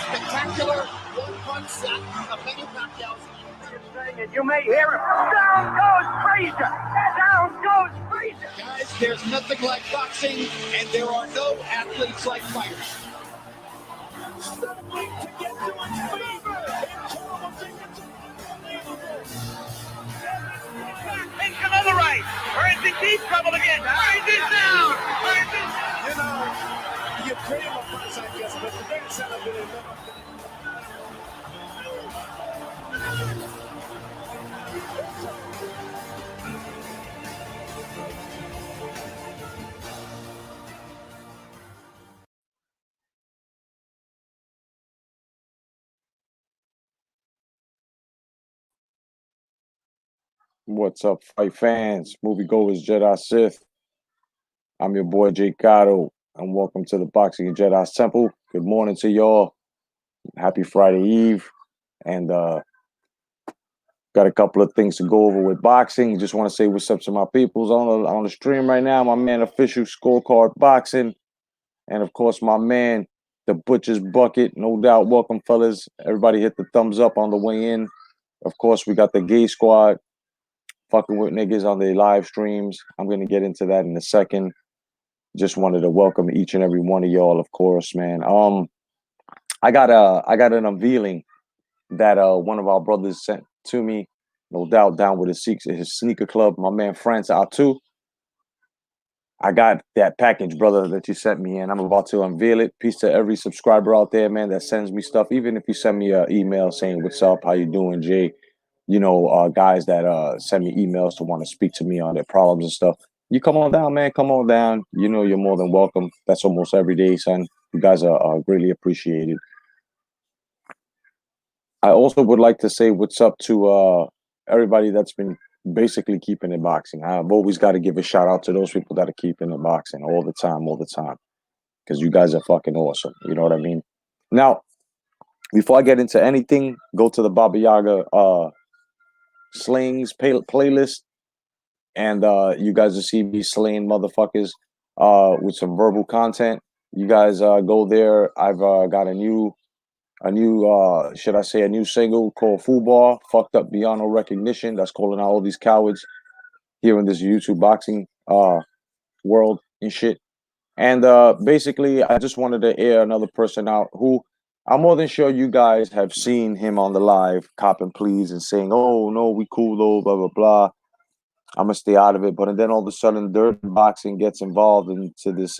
spectacular one-punch set of Manny Pacquiao's. You may hear it. Down goes Frazier. Down goes Frazier. Guys, there's nothing like boxing, and there are no athletes like fighters. Struggling to get to his feet. Into another right. Burns in deep trouble again. Burns is down. Burns is down. You know, you dream of fights like this, but the big celebrity never. What's up, fight fans, moviegoers, Jedi Sith? I'm your boy Jay Cotto, and welcome to the Boxing and Jedi Temple. Good morning to y'all. Happy Friday Eve, and got a couple of things to go over with boxing. Just want to say what's up to my peoples on the stream right now. My man, Official Scorecard Boxing, and of course my man, the Butcher's Bucket. No doubt, welcome fellas. Everybody hit the thumbs up on the way in. Of course, we got the Gay Squad fucking with niggas on their live streams. I'm gonna get into that in a second. Just wanted to welcome each and every one of y'all, of course, man. I got an unveiling that one of our brothers sent to me, no doubt, down with his sneaker club, my man France Atu. I got that package, brother, that you sent me, and I'm about to unveil it. Peace to every subscriber out there, man, that sends me stuff. Even if you send me an email saying, "What's up? How you doing, Jay?" You know, guys that send me emails to want to speak to me on their problems and stuff. You come on down, man. Come on down. You know, you're more than welcome. That's almost every day, son. You guys are greatly appreciated. I also would like to say what's up to everybody that's been basically keeping it boxing. I've always got to give a shout out to those people that are keeping it boxing all the time, because you guys are fucking awesome. You know what I mean? Now, before I get into anything, go to the Baba Yaga slings playlist, and you guys will see me slaying motherfuckers with some verbal content. You guys go there. I've got a new should I say a new single called Football, Fucked Up Beyond No Recognition. That's calling out all these cowards here in this YouTube boxing world and shit. And basically I just wanted to air another person out who I'm more than sure you guys have seen him on the live copping pleas and saying, "Oh no, we cool though, blah blah blah. I'm gonna stay out of it." But then all of a sudden, Dirt Boxing gets involved into this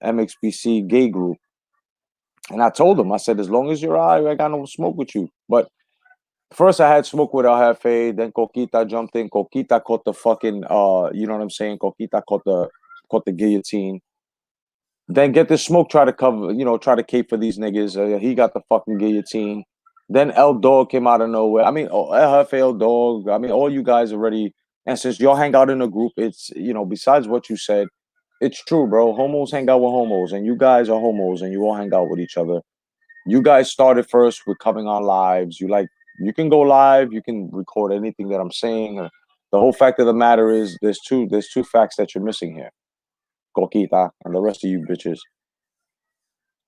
MXBC gay group, and I told him, I said, "As long as you're alright, I got no smoke with you." But first, I had smoke with El Jefe. Then Coquita jumped in. Coquita caught the fucking you know what I'm saying? Coquita caught the guillotine. Then Get the Smoke try to cape for these niggas. He got the fucking guillotine. Then El Dog came out of nowhere. I mean, El Jefe, El Dog. I mean, all you guys already. And since y'all hang out in a group, it's, besides what you said, it's true, bro. Homos hang out with homos, and you guys are homos, and you all hang out with each other. You guys started first with coming on lives. You can go live. You can record anything that I'm saying. The whole fact of the matter is, there's two facts that you're missing here. Coquita and the rest of you bitches.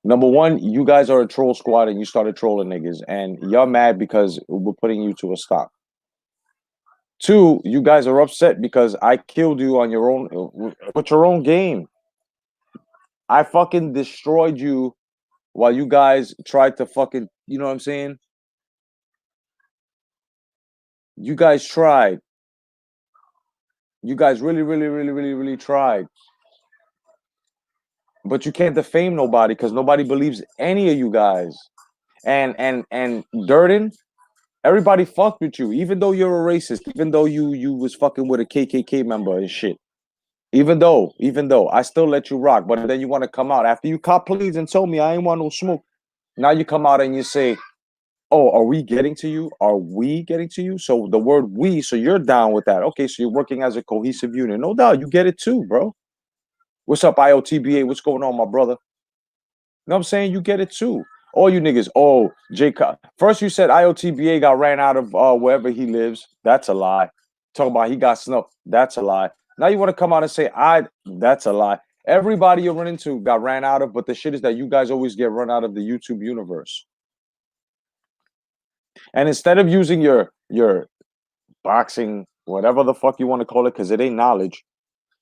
Number one, you guys are a troll squad and you started trolling niggas, and you're mad because we're putting you to a stop. Two, you guys are upset because I killed you on your own with your own game. I fucking destroyed you while you guys tried to fucking, you know what I'm saying? You guys tried. You guys really, really, really, really, really tried. But you can't defame nobody because nobody believes any of you guys. And Durden, everybody fucked with you, even though you're a racist, even though you was fucking with a KKK member and shit. Even though, I still let you rock. But then you want to come out after you cop pleas and told me I ain't want no smoke. Now you come out and you say, "Oh, are we getting to you? Are we getting to you?" So the word "we," so you're down with that. Okay, so you're working as a cohesive unit. No doubt, you get it too, bro. What's up, IOTBA? What's going on, my brother? You know what I'm saying? You get it too. All you niggas, Jacob. First you said IOTBA got ran out of wherever he lives. That's a lie. Talking about he got snuffed. That's a lie. Now you want to come out and say that's a lie. Everybody you run into got ran out of, but the shit is that you guys always get run out of the YouTube universe. And instead of using your boxing, whatever the fuck you want to call it, because it ain't knowledge,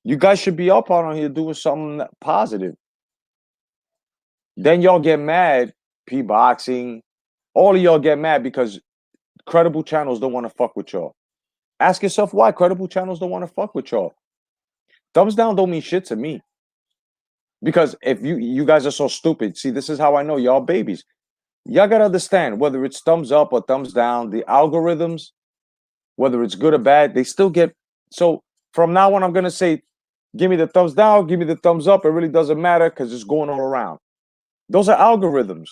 you guys should be up on here doing something positive. Then y'all get mad, P-Boxing, all of y'all get mad because credible channels don't want to fuck with y'all. Ask yourself why credible channels don't want to fuck with y'all. Thumbs down don't mean shit to me. Because if you guys are so stupid, see, this is how I know y'all babies. Y'all gotta understand, whether it's thumbs up or thumbs down, the algorithms, whether it's good or bad, they still get. So from now on, I'm gonna say, give me the thumbs down, give me the thumbs up. It really doesn't matter because it's going all around. Those are algorithms.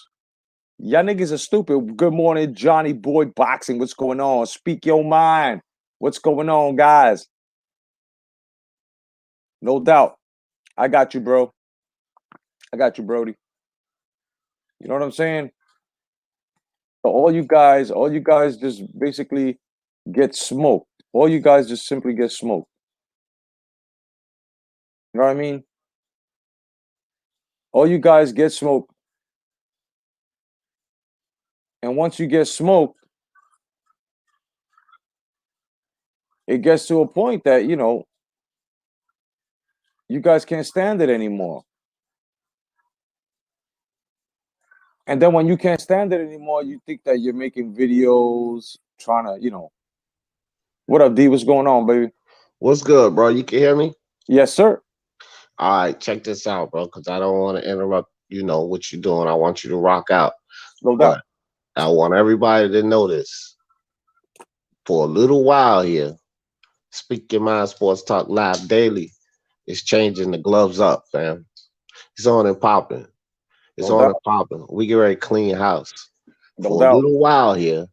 Y'all niggas are stupid. Good morning, Johnny Boy Boxing. What's going on? Speak your mind. What's going on, guys? No doubt. I got you, bro. I got you, Brody. You know what I'm saying? So all you guys just basically get smoked. All you guys just simply get smoked. You know what I mean? All you guys get smoked. And once you get smoked, it gets to a point that, you know, you guys can't stand it anymore. And then when you can't stand it anymore, you think that you're making videos, trying to, you know. What up, D? What's going on, baby? What's good, bro? You can hear me? Yes, sir. All right, check this out, bro, because I don't want to interrupt, what you're doing. I want you to rock out. No doubt. But I want everybody to know this. For a little while here, Speak Your Mind Sports Talk Live Daily is changing the gloves up, fam. It's on and popping. It's No on doubt. and popping. We get ready to clean house. No For a doubt. little while here,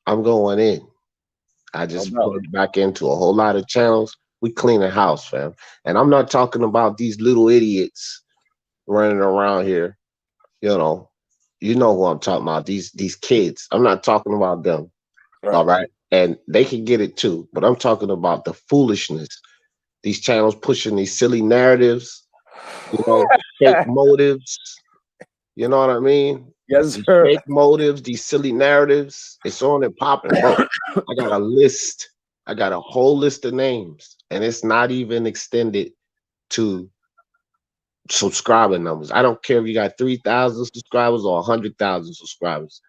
I'm going in. I just No doubt. plugged back into a whole lot of channels. We cleaning house, fam. And I'm not talking about these little idiots running around here. You know who I'm talking about. These kids. I'm not talking about them. Right. All right. And they can get it too. But I'm talking about the foolishness. These channels pushing these silly narratives, fake motives. You know what I mean? Yes, These sir. fake motives, these silly narratives. It's on and popping, bro. I got a list. I got a whole list of names, and it's not even extended to subscriber numbers. I don't care if you got 3,000 subscribers or 100,000 subscribers.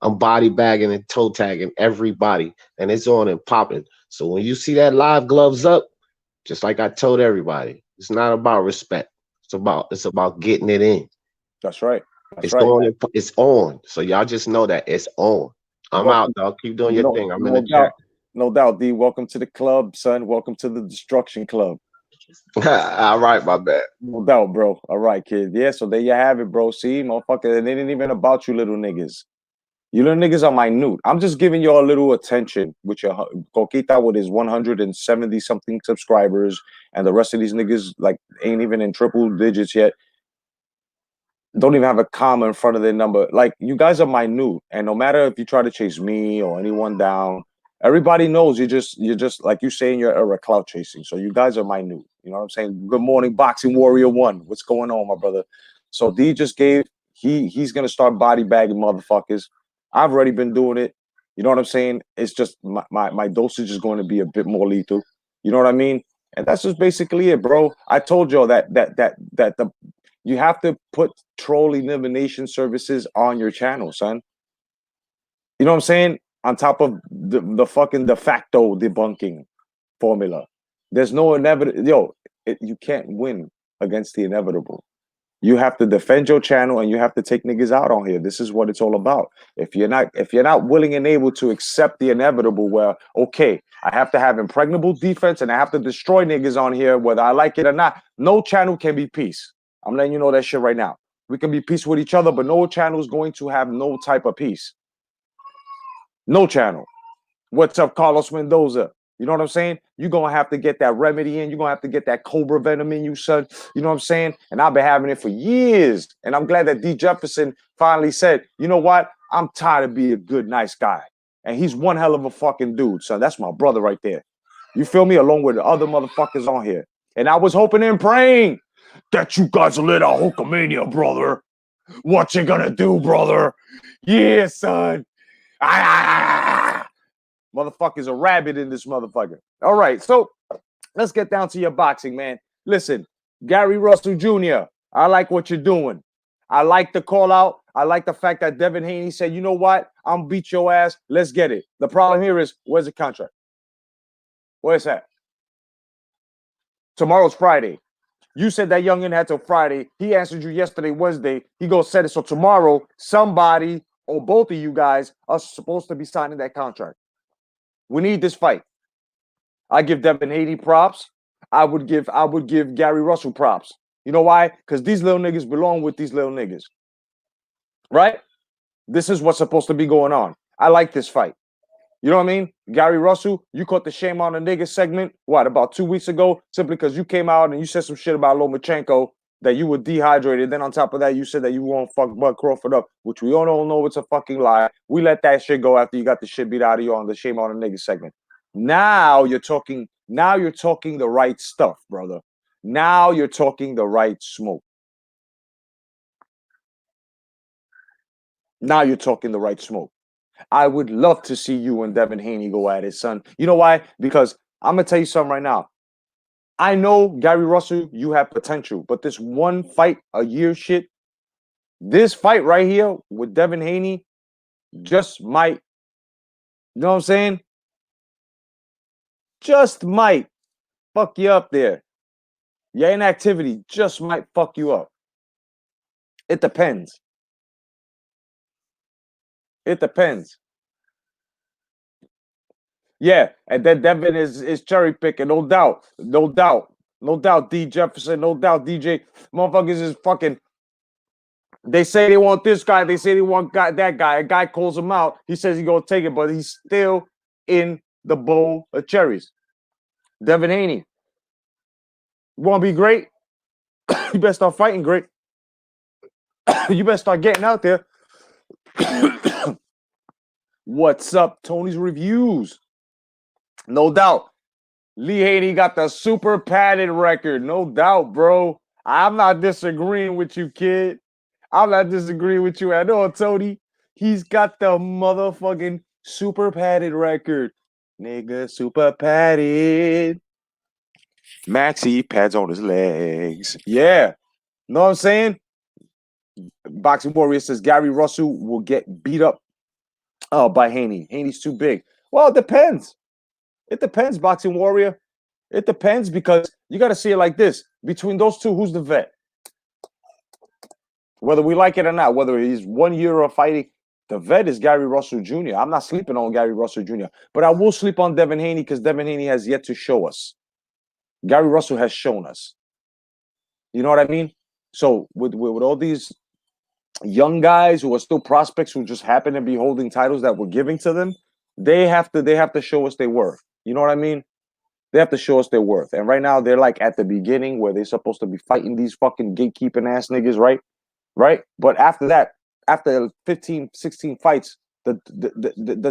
I'm body bagging and toe tagging everybody, and it's on and popping. So when you see that live gloves up, just like I told everybody, it's not about respect. It's about getting it in. That's right. It's on. It's on. So y'all just know that it's on. I'm out, dog. Keep doing your thing. I'm in the chat. No doubt, D. Welcome to the club, son. Welcome to the Destruction Club. All right, my bad. No doubt, bro. All right, kid. Yeah, so there you have it, bro. See, motherfucker, it ain't even about you little niggas. You little niggas are minute. I'm just giving you a little attention with your Coquita with his 170 something subscribers, and the rest of these niggas like ain't even in triple digits yet. Don't even have a comma in front of their number. Like, you guys are minute, and no matter if you try to chase me or anyone down, everybody knows you're just like you saying you're a clout chasing. So you guys are minute. You know what I'm saying? Good morning, Boxing Warrior 1. What's going on, my brother? So D just gave he's gonna start body bagging motherfuckers. I've already been doing it. You know what I'm saying? It's just my dosage is going to be a bit more lethal. You know what I mean? And that's just basically it, bro. I told y'all that the you have to put troll elimination services on your channel, son. You know what I'm saying? On top of the fucking de facto debunking formula. There's no inevitable. You can't win against the inevitable. You have to defend your channel and you have to take niggas out on here. This is what it's all about. If you're not willing and able to accept the inevitable, where okay, I have to have impregnable defense and I have to destroy niggas on here, whether I like it or not. No channel can be peace. I'm letting you know that shit right now. We can be peace with each other, but no channel is going to have no type of peace. No channel. What's up, Carlos Mendoza? You know what I'm saying? You're going to have to get that remedy in. You're going to have to get that Cobra venom in you, son. You know what I'm saying? And I've been having it for years. And I'm glad that D. Jefferson finally said, you know what? I'm tired of being a good, nice guy. And he's one hell of a fucking dude, son. That's my brother right there. You feel me? Along with the other motherfuckers on here. And I was hoping and praying that you guys will let out Hulkamania, brother. What you gonna do, brother? Yeah, son. Ah! Motherfucker's a rabbit in this motherfucker. All right, so let's get down to your boxing, man. Listen, Gary Russell Jr., I like what you're doing. I like the call out. I like the fact that Devin Haney said, you know what? I'm gonna beat your ass. Let's get it. The problem here is, where's the contract? Where's that? Tomorrow's Friday. You said that youngin had till Friday. He answered you yesterday, Wednesday. He goes set it. So tomorrow, somebody or both of you guys are supposed to be signing that contract. We need this fight. I give Devin Haney props. I would give Gary Russell props. You know why? Because these little niggas belong with these little niggas. Right? This is what's supposed to be going on. I like this fight. You know what I mean? Gary Russell, you caught the shame on the nigga segment, what, about 2 weeks ago? Simply because you came out and you said some shit about Lomachenko, that you were dehydrated. Then on top of that, you said that you won't fuck Bud Crawford up, which we all know it's a fucking lie. We let that shit go after you got the shit beat out of you on the shame on the nigga segment. Now you're talking the right stuff, brother. Now you're talking the right smoke. Now you're talking the right smoke. I would love to see you and Devin Haney go at it, son. You know why? Because I'm going to tell you something right now. I know, Gary Russell, you have potential, but this one fight a year shit, this fight right here with Devin Haney just might, you know what I'm saying? Just might fuck you up there. Your inactivity just might fuck you up. It depends. It depends. Yeah, and then Devin is cherry picking, no doubt. No doubt. No doubt, D Jefferson, no doubt, DJ. Motherfuckers is fucking. They say they want this guy, they say they want that guy. A guy calls him out. He says he's gonna take it, but he's still in the bowl of cherries. Devin Haney. You wanna be great? You better start fighting great. You better start getting out there. What's up, Tony's Reviews? No doubt. Lee Haney got the super padded record. No doubt, bro. I'm not disagreeing with you, kid. I'm not disagreeing with you at all, Tony. He's got the motherfucking super padded record. Nigga, super padded. Maxi pads on his legs. Yeah. Know what I'm saying? Boxing Warrior says Gary Russell will get beat up by Haney. Haney's too big. Well, it depends. It depends, Boxing Warrior. It depends because you got to see it like this. Between those two, who's the vet? Whether we like it or not, whether he's 1 year of fighting, the vet is Gary Russell Jr. I'm not sleeping on Gary Russell Jr., but I will sleep on Devin Haney because Devin Haney has yet to show us. Gary Russell has shown us. You know what I mean? So with all these young guys who are still prospects who just happen to be holding titles that we're giving to them, they have to show us their worth. You know what I mean? They have to show us their worth. And right now they're like at the beginning where they're supposed to be fighting these fucking gatekeeping ass niggas, right? Right? But after that, after 15, 16 fights, does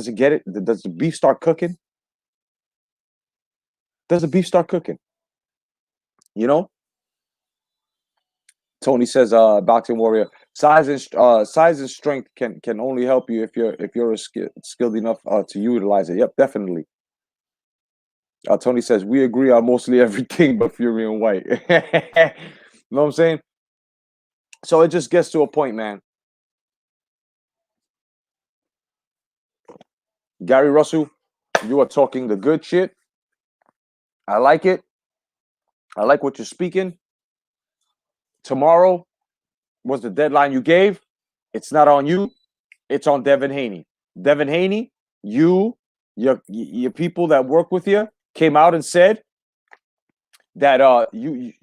it get it? Does the beef start cooking? Does the beef start cooking? You know? Tony says, Boxing Warrior, size and strength can only help you if you're skilled enough to utilize it. Yep, definitely. Tony says, we agree on mostly everything but Fury and White. You know what I'm saying? So it just gets to a point, man. Gary Russell, you are talking the good shit. I like it. I like what you're speaking. Tomorrow was the deadline you gave. It's not on you. It's on Devin Haney. Devin Haney, your people that work with you came out and said that you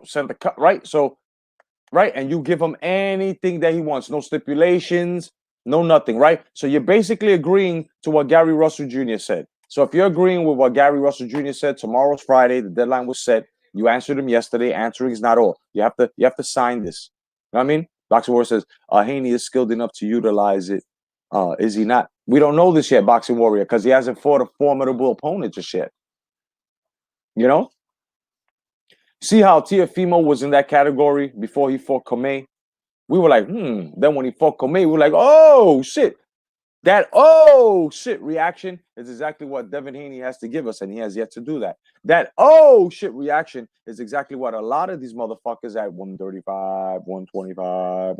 sent the cut, right? So, right, and you give him anything that he wants, no stipulations, no nothing, right? So you're basically agreeing to what Gary Russell Jr. said. So if you're agreeing with what Gary Russell Jr. said, tomorrow's Friday, the deadline was set. You answered him yesterday. Answering is not all. You have to sign this. You know what I mean? Boxing Warrior says Haney is skilled enough to utilize it. Is he not? We don't know this yet, Boxing Warrior, because he hasn't fought a formidable opponent just yet. You know? See how Teofimo was in that category before he fought Kamei? We were like, Then when he fought Kamei, we were like, oh shit. That oh shit reaction is exactly what Devin Haney has to give us, and he has yet to do that. That oh shit reaction is exactly what a lot of these motherfuckers at 135, 125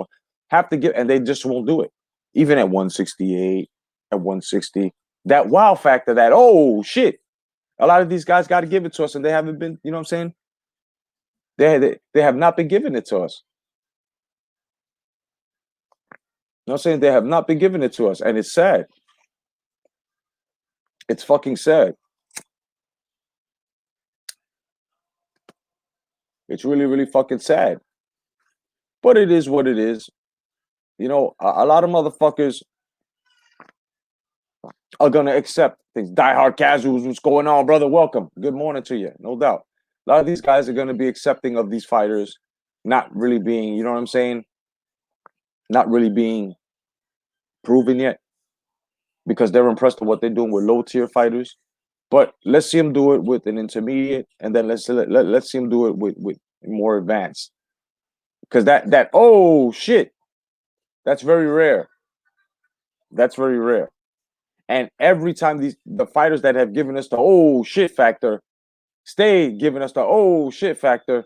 have to give, and they just won't do it. Even at 168, at 160. That wow factor, that oh shit. A lot of these guys got to give it to us, and they haven't been, you know what I'm saying? They have not been giving it to us. You know what I'm saying? They have not been giving it to us, and it's sad. It's fucking sad. It's really, really fucking sad. But it is what it is. You know, a lot of motherfuckers are gonna accept things. Diehard casuals, what's going on, brother? Welcome. Good morning to you, no doubt. A lot of these guys are gonna be accepting of these fighters not really being, you know what I'm saying? Not really being proven yet. Because they're impressed with what they're doing with low tier fighters. But let's see him do it with an intermediate, and then let's see him do it with more advanced. Because that oh shit, that's very rare. That's very rare. And every time the fighters that have given us the oh shit factor stay giving us the oh shit factor,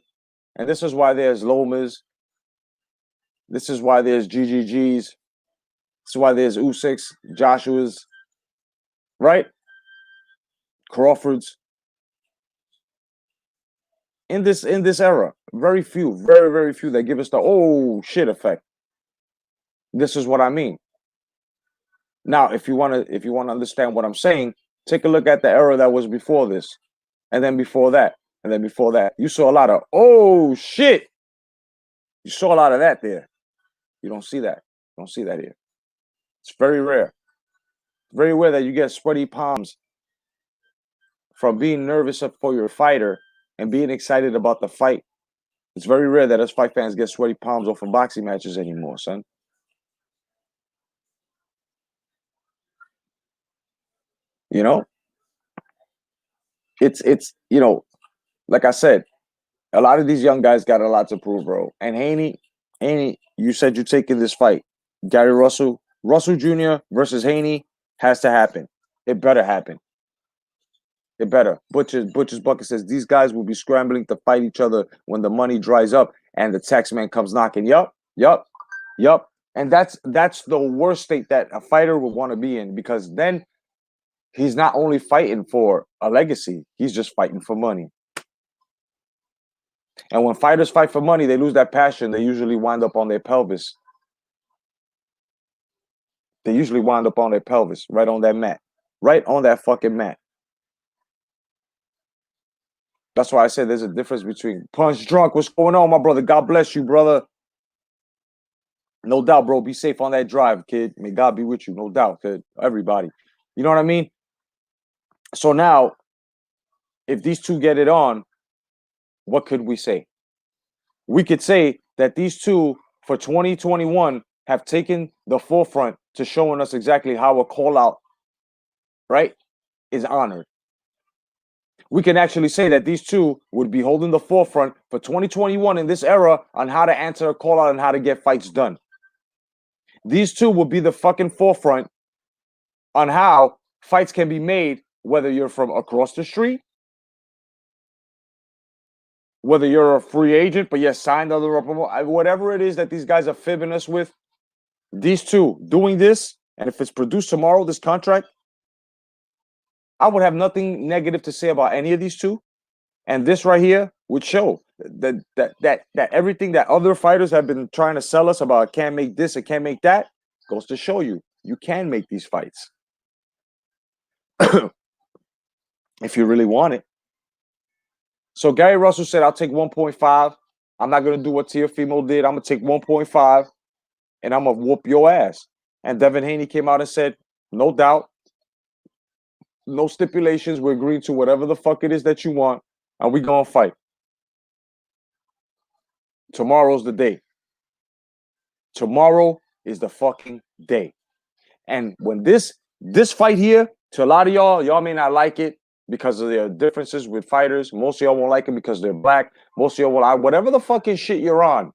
and this is why there's Lomas. This is why there's GGGs. This is why there's Usyks, Joshua's, right? Crawford's. In this era, very few, very, very few that give us the oh shit effect. This is what I mean. Now, if you want to understand what I'm saying, take a look at the era that was before this, and then before that, and then before that. You saw a lot of oh shit. You saw a lot of that there. You don't see that. You don't see that here. It's very rare. Very rare that you get sweaty palms from being nervous for your fighter and being excited about the fight. It's very rare that us fight fans get sweaty palms off of boxing matches anymore, son. You know? It's you know, like I said, a lot of these young guys got a lot to prove, bro. And Haney, you said you're taking this fight. Gary Russell Jr. versus Haney has to happen. It better happen. It better. Butcher's Bucket says these guys will be scrambling to fight each other when the money dries up and the tax man comes knocking. Yup. And that's the worst state that a fighter would want to be in, because then he's not only fighting for a legacy, he's just fighting for money. And when fighters fight for money, they lose that passion. They usually wind up on their pelvis. They usually wind up on their pelvis, right on that mat. Right on that fucking mat. That's why I said there's a difference between punch drunk. What's going on, my brother? God bless you, brother. No doubt, bro. Be safe on that drive, kid. May God be with you. No doubt, kid. Everybody. You know what I mean? So now, if these two get it on, what could we say? We could say that these two for 2021 have taken the forefront to showing us exactly how a call out, right, is honored. We can actually say that these two would be holding the forefront for 2021 in this era on how to answer a call out and how to get fights done. These two will be the fucking forefront on how fights can be made, whether you're from across the street, whether you're a free agent, but you're signed under whatever it is that these guys are fibbing us with. These two doing this, and if it's produced tomorrow, this contract, I would have nothing negative to say about any of these two. And this right here would show that everything that other fighters have been trying to sell us about, I can't make this, I can't make that, goes to show you can make these fights. If you really want it. So Gary Russell said, I'll take 1.5. I'm not going to do what Teofimo did. I'm going to take 1.5, and I'm going to whoop your ass. And Devin Haney came out and said, no doubt, no stipulations. We're agreeing to whatever the fuck it is that you want, and we going to fight. Tomorrow's the day. Tomorrow is the fucking day. And when this fight here, to a lot of y'all may not like it. because of their differences with fighters. Most of y'all won't like him because they're black. Most of y'all will like whatever the fucking shit you're on.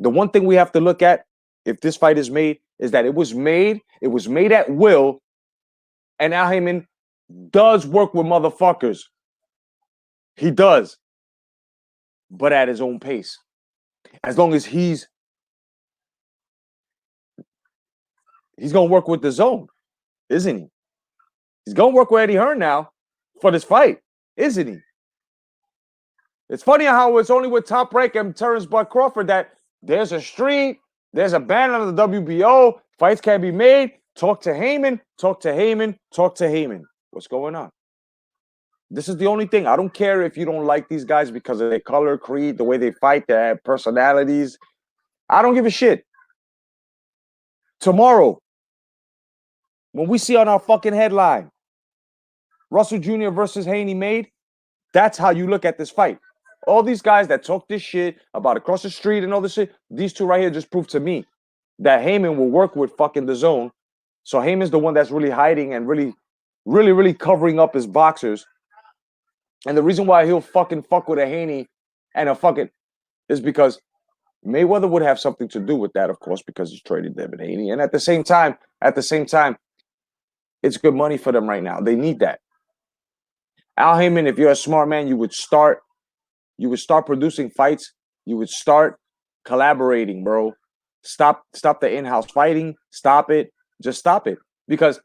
The one thing we have to look at, if this fight is made, is that it was made at will, and Al Heyman does work with motherfuckers. He does. But at his own pace. As long as he's gonna work with the zone, isn't he? He's gonna work with Eddie Hearn now for this fight, isn't he? It's funny how it's only with Top Rank and Terrence Bud Crawford that there's a street, there's a ban on the WBO, fights can be made. Talk to Heyman, talk to Heyman, talk to Heyman. What's going on? This is the only thing. I don't care if you don't like these guys because of their color, creed, the way they fight, their personalities. I don't give a shit. Tomorrow, when we see on our fucking headline, Russell Jr. versus Haney made, that's how you look at this fight. All these guys that talk this shit about across the street and all this shit, these two right here just prove to me that Heyman will work with fucking the zone. So Heyman's the one that's really hiding and really covering up his boxers. And the reason why he'll fucking fuck with a Haney and a fucking is because Mayweather would have something to do with that, of course, because he's traded Devin Haney. And at the same time, it's good money for them right now. They need that. Al Heyman, if you're a smart man, you would start producing fights. You would start collaborating, bro. Stop the in-house fighting. Stop it. Just stop it. Because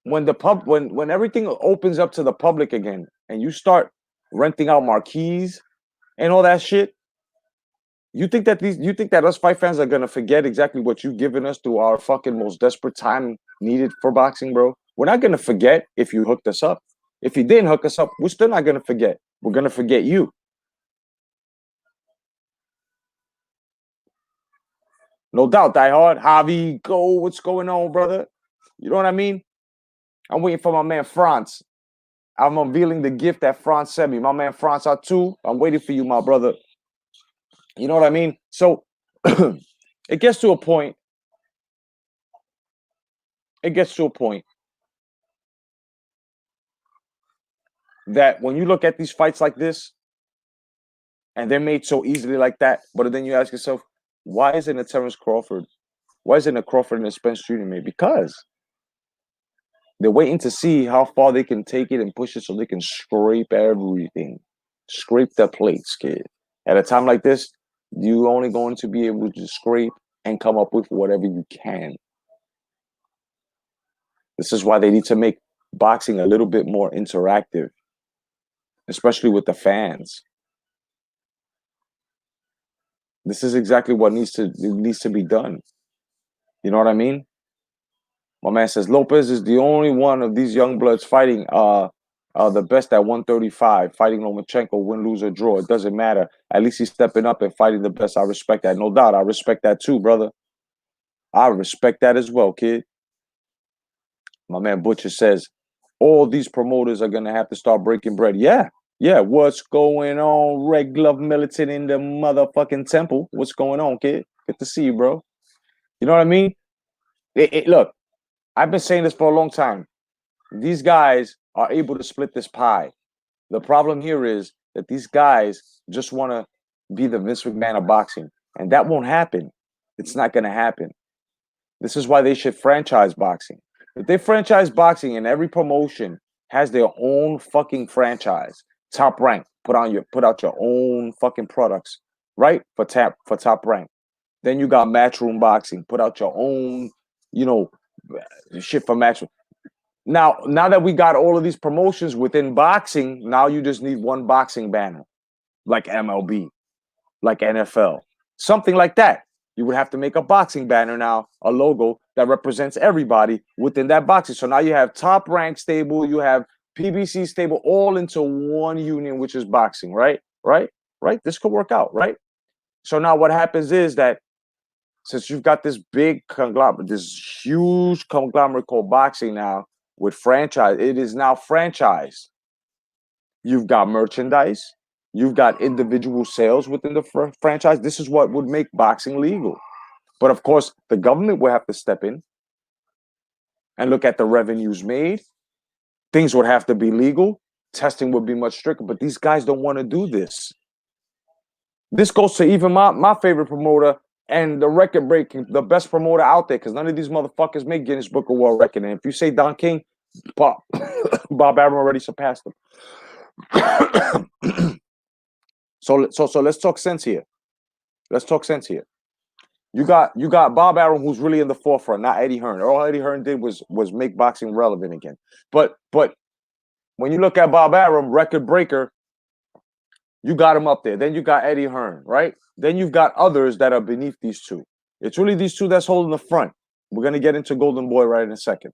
when everything opens up to the public again and you start renting out marquees and all that shit, you think that us fight fans are gonna forget exactly what you've given us through our fucking most desperate time needed for boxing, bro? We're not gonna forget if you hooked us up. If you didn't hook us up, we're still not gonna forget. We're gonna forget you. No doubt, Die Hard. Javi, go. What's going on, brother? You know what I mean? I'm waiting for my man France. I'm unveiling the gift that France sent me. My man France too. I'm waiting for you, my brother. You know what I mean? So it gets to a point. That when you look at these fights like this, and they're made so easily like that, but then you ask yourself, why isn't it Terrence Crawford? Why isn't it Crawford and Spence Jr. made? Because they're waiting to see how far they can take it and push it so they can scrape everything. Scrape the plates, kid. At a time like this, you're only going to be able to scrape and come up with whatever you can. This is why they need to make boxing a little bit more interactive, especially with the fans. This is exactly what needs to be done. You know what I mean? My man says Lopez is the only one of these young bloods fighting the best at 135, fighting Lomachenko, win, lose, or draw. It doesn't matter. At least he's stepping up and fighting the best. I respect that. No doubt. I respect that too, brother. I respect that as well, kid. My man Butcher says all these promoters are gonna have to start breaking bread. Yeah. What's going on, Red Glove Militant in the motherfucking temple? What's going on, kid? Good to see you, bro. You know what I mean? Look, I've been saying this for a long time. These guys are able to split this pie. The problem here is that these guys just want to be the Vince McMahon of boxing, and that won't happen. It's not going to happen. This is why they should franchise boxing. If they franchise boxing and every promotion has their own fucking franchise, Top Rank, put out your own fucking products, right? For Top Rank. Then you got Matchroom Boxing, put out your own, shit for Matchroom. Now that we got all of these promotions within boxing, now you just need one boxing banner, like MLB, like NFL, something like that. You would have to make a boxing banner now, a logo that represents everybody within that boxing. So now you have Top Rank stable, you have PBC stable, all into one union, which is boxing, right? Right? This could work out, right? So now what happens is that since you've got this big conglomerate, this huge conglomerate called boxing now with franchise, it is now franchised. You've got merchandise. You've got individual sales within the franchise. This is what would make boxing legal. But of course, the government will have to step in and look at the revenues made things would have to be legal. Testing would be much stricter, but these guys don't want to do this. This goes to even my favorite promoter and the record breaking, the best promoter out there, because none of these motherfuckers make Guinness Book of World Record. And if you say Don King, Bob Arum already surpassed him. So let's talk sense here. Let's talk sense here. You got Bob Arum, who's really in the forefront, not Eddie Hearn. All Eddie Hearn did was make boxing relevant again. But when you look at Bob Arum, record breaker, you got him up there. Then you got Eddie Hearn, right? Then you've got others that are beneath these two. It's really these two that's holding the front. We're gonna get into Golden Boy right in a second.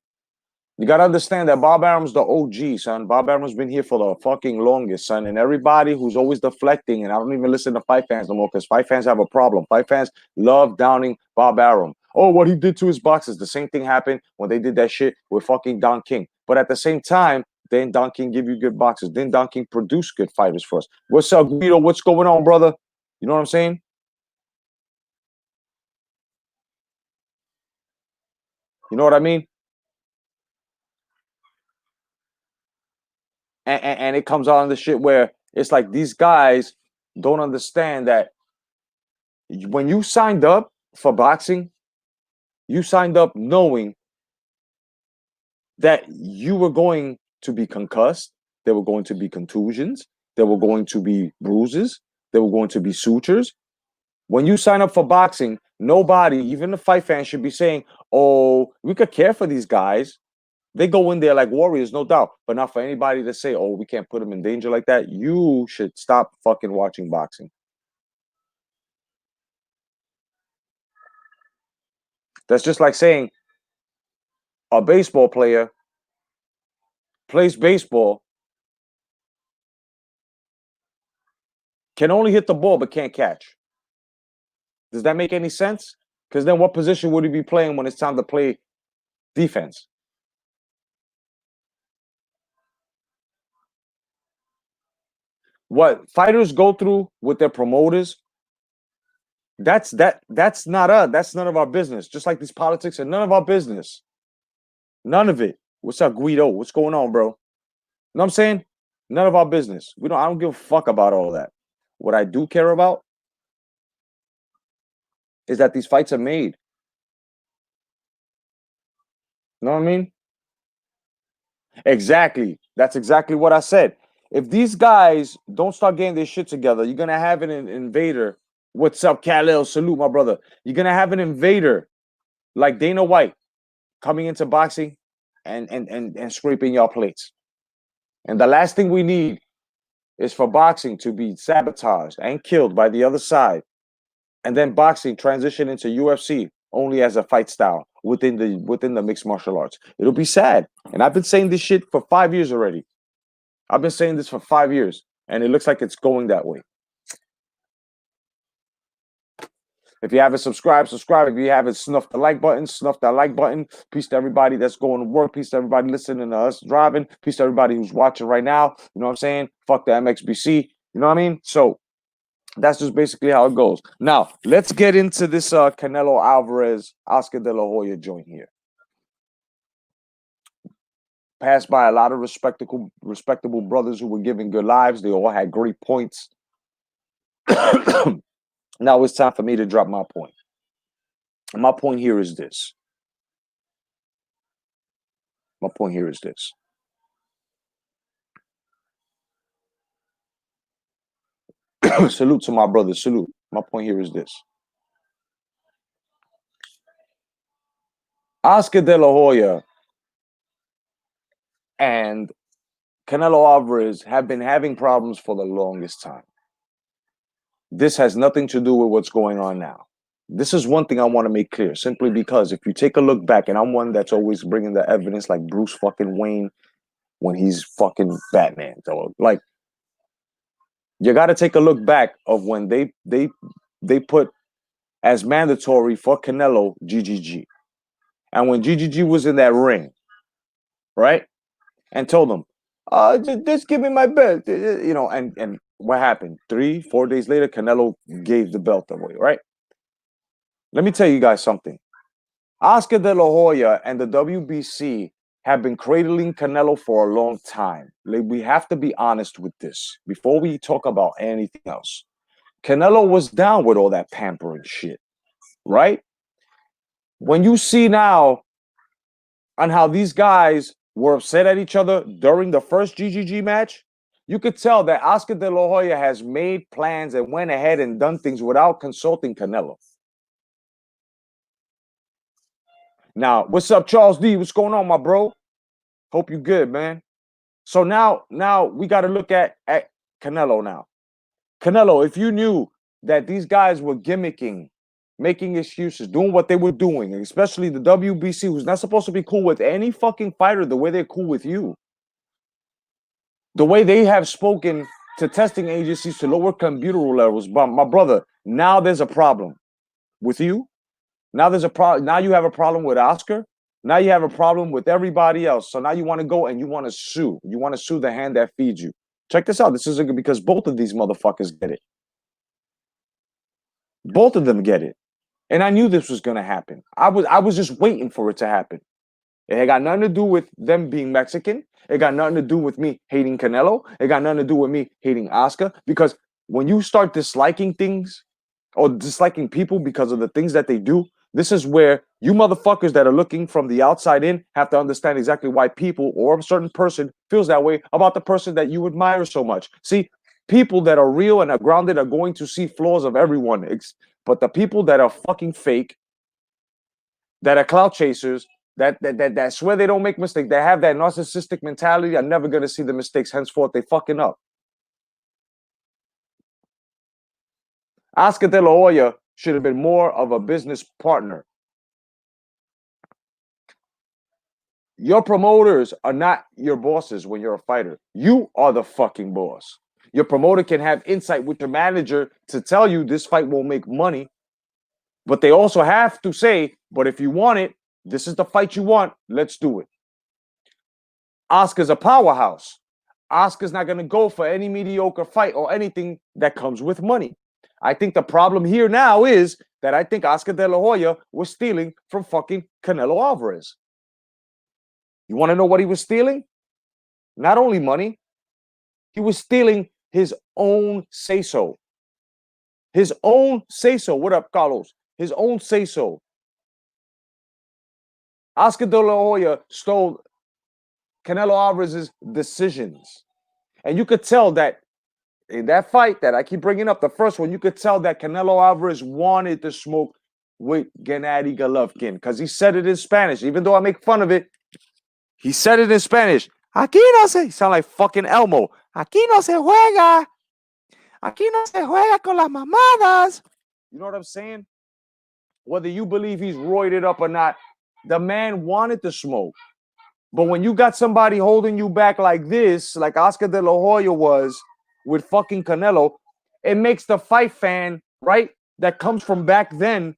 You gotta understand that Bob Arum's the OG, son. Bob Arum's been here for the fucking longest, son. And everybody who's always deflecting, and I don't even listen to fight fans no more because fight fans have a problem. Fight fans love downing Bob Arum. Oh, what he did to his boxers. The same thing happened when they did that shit with fucking Don King. But at the same time, didn't Don King give you good boxers? Didn't Don King produce good fighters for us? What's up, Guido? What's going on, brother? You know what I'm saying? You know what I mean? And it comes out on the shit where it's like these guys don't understand that when you signed up for boxing, you signed up knowing that you were going to be concussed, there were going to be contusions, there were going to be bruises, there were going to be sutures. When you sign up for boxing, nobody, even the fight fans, should be saying, oh, we could care for these guys. They go in there like warriors, no doubt. But not for anybody to say, oh, we can't put them in danger like that. You should stop fucking watching boxing. That's just like saying a baseball player plays baseball, can only hit the ball but can't catch. Does that make any sense? Because then what position would he be playing when it's time to play defense? What fighters go through with their promoters, that's not us. That's none of our business. Just like these politics are none of our business. None of it. What's up, Guido? What's going on, bro? You know what I'm saying? None of our business. I don't give a fuck about all that. What I do care about is that these fights are made. You know what I mean? Exactly. That's exactly what I said. If these guys don't start getting their shit together, you're gonna have an invader. What's up, Khalil? Salute, my brother. You're gonna have an invader like Dana White coming into boxing and scraping your plates. And the last thing we need is for boxing to be sabotaged and killed by the other side, and then boxing transition into UFC only as a fight style within the mixed martial arts. It'll be sad. And I've been saying this shit for 5 years already. I've been saying this for 5 years, and it looks like it's going that way. If you haven't subscribed, subscribe. If you haven't snuffed the like button, snuff that like button. Peace to everybody that's going to work. Peace to everybody listening to us driving. Peace to everybody who's watching right now. You know what I'm saying? Fuck the MXBC. You know what I mean? So that's just basically how it goes. Now, let's get into this Canelo Alvarez, Oscar De La Hoya joint here. Passed by a lot of respectable brothers who were giving good lives. They all had great points. Now it's time for me to drop my point. And my point here is this. My point here is this. Salute to my brother. Salute. My point here is this. Oscar De La Hoya and Canelo Alvarez have been having problems for the longest time. This has nothing to do with what's going on now. This is one thing I want to make clear, simply because if you take a look back, and I'm one that's always bringing the evidence like Bruce fucking Wayne when he's fucking Batman. So, like, you got to take a look back of when they put as mandatory for Canelo GGG. And when GGG was in that ring, right? And told him, just give me my belt, you know, and what happened? 3-4 days later, Canelo gave the belt away, right? Let me tell you guys something. Oscar De La Hoya and the WBC have been cradling Canelo for a long time. Like, we have to be honest with this before we talk about anything else. Canelo was down with all that pampering shit, right? When you see now on how these guys were upset at each other during the first GGG match, you could tell that Oscar De La Hoya has made plans and went ahead and done things without consulting Canelo. Now, what's up, Charles D? What's going on, my bro? Hope you good, man. So now we got to look at Canelo now. Canelo, if you knew that these guys were gimmicking, making excuses, doing what they were doing, especially the WBC, who's not supposed to be cool with any fucking fighter the way they're cool with you, the way they have spoken to testing agencies to lower computer levels, but my brother, now there's a problem with you. Now there's a problem. Now you have a problem with Oscar. Now you have a problem with everybody else. So now you want to go and you want to sue. You want to sue the hand that feeds you. Check this out. This is because both of these motherfuckers get it. Both of them get it. And I knew this was going to happen. I was just waiting for it to happen. It had got nothing to do with them being Mexican. It got nothing to do with me hating Canelo. It got nothing to do with me hating Oscar. Because when you start disliking things or disliking people because of the things that they do, this is where you motherfuckers that are looking from the outside in have to understand exactly why people or a certain person feels that way about the person that you admire so much. See, people that are real and are grounded are going to see flaws of everyone. But the people that are fucking fake, that are clout chasers, that swear they don't make mistakes, that have that narcissistic mentality, are never going to see the mistakes. Henceforth, they fucking up. Oscar De La Hoya should have been more of a business partner. Your promoters are not your bosses when you're a fighter. You are the fucking boss. Your promoter can have insight with your manager to tell you this fight won't make money, but they also have to say, but if you want it, this is the fight you want, let's do it. Oscar's a powerhouse. Oscar's not going to go for any mediocre fight or anything that comes with money. I think the problem here now is that I think Oscar De La Hoya was stealing from fucking Canelo Alvarez. You want to know what he was stealing? Not only money, he was stealing his own say-so. His own say-so. What up, Carlos? His own say-so. Oscar De La Hoya stole Canelo Alvarez's decisions. And you could tell that in that fight that I keep bringing up, the first one, you could tell that Canelo Alvarez wanted to smoke with Gennady Golovkin because he said it in Spanish. Even though I make fun of it, he said it in Spanish. Aquí no se, sound like fucking Elmo. Aquí no se juega. Aquí no se juega con las mamadas. You know what I'm saying? Whether you believe he's roided up or not, the man wanted to smoke. But when you got somebody holding you back like this, like Oscar De La Hoya was with fucking Canelo, it makes the fight fan, right, that comes from back then,